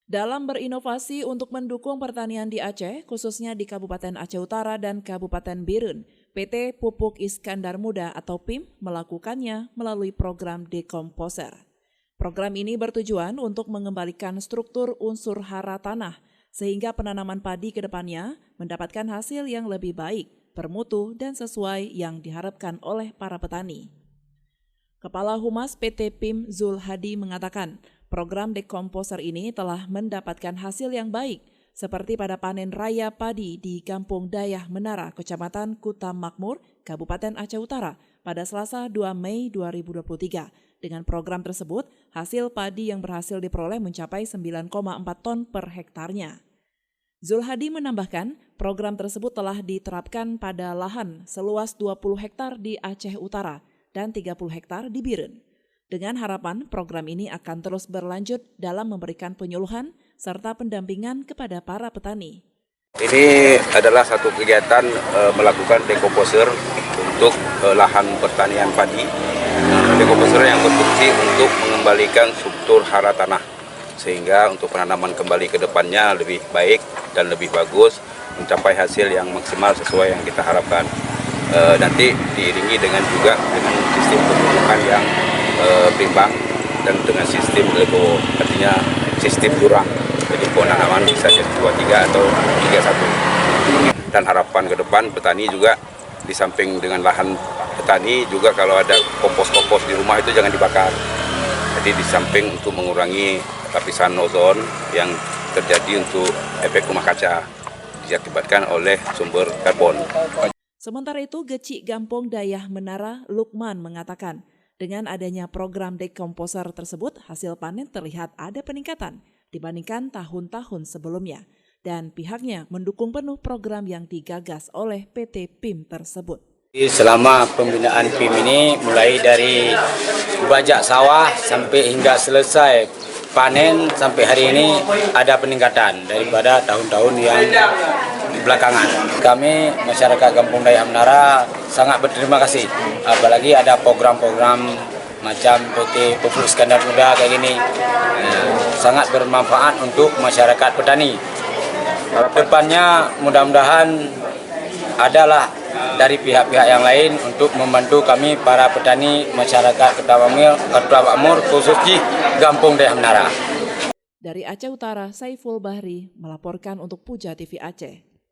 Dalam berinovasi untuk mendukung pertanian di Aceh, khususnya di Kabupaten Aceh Utara dan Kabupaten Birun, PT Pupuk Iskandar Muda atau PIM melakukannya melalui program dekomposer. Program ini bertujuan untuk mengembalikan struktur unsur hara tanah, sehingga penanaman padi ke depannya mendapatkan hasil yang lebih baik, bermutu, dan sesuai yang diharapkan oleh para petani. Kepala Humas PT PIM Zul Hadi mengatakan, program dekomposer ini telah mendapatkan hasil yang baik, seperti pada panen raya padi di Kampung Dayah Menara, Kecamatan Kuta Makmur, Kabupaten Aceh Utara, pada Selasa 2 Mei 2023. Dengan program tersebut, hasil padi yang berhasil diperoleh mencapai 9,4 ton per hektarnya. Zulhadi menambahkan, program tersebut telah diterapkan pada lahan seluas 20 hektar di Aceh Utara dan 30 hektar di Birun. Dengan harapan program ini akan terus berlanjut dalam memberikan penyuluhan serta pendampingan kepada para petani. Ini adalah satu kegiatan melakukan dekomposer untuk lahan pertanian padi. Dekomposer yang berfungsi untuk mengembalikan struktur hara tanah, sehingga untuk penanaman kembali ke depannya lebih baik dan lebih bagus, mencapai hasil yang maksimal sesuai yang kita harapkan. Nanti diiringi dengan sistem pemupukan yang berimbang dan dengan sistem legowo, artinya sistem jurang. Jadi penanaman bisa jadi 23 atau 31. Dan harapan ke depan petani juga di samping dengan lahan petani juga kalau ada kompos-kompos di rumah itu jangan dibakar. Jadi di samping untuk mengurangi lapisan ozon yang terjadi untuk efek rumah kaca diakibatkan oleh sumber karbon. Sementara itu, Gecik Gampong Dayah Menara Lukman mengatakan, dengan adanya program dekomposer tersebut, hasil panen terlihat ada peningkatan dibandingkan tahun-tahun sebelumnya. Dan pihaknya mendukung penuh program yang digagas oleh PT PIM tersebut. Selama pembinaan PIM ini, mulai dari bajak sawah sampai hingga selesai panen sampai hari ini ada peningkatan daripada tahun-tahun yang belakangan. Kami masyarakat Kampung Dayah Menara sangat berterima kasih, apalagi ada program-program macam PT Pupuk Iskandar Muda kayak gini, sangat bermanfaat untuk masyarakat petani. Depannya mudah-mudahan adalah dari pihak-pihak yang lain untuk membantu kami para petani masyarakat Kuta Makmur khusus di Kampung Dayah Menara. Dari Aceh Utara, Saiful Bahri melaporkan untuk Puja TV Aceh.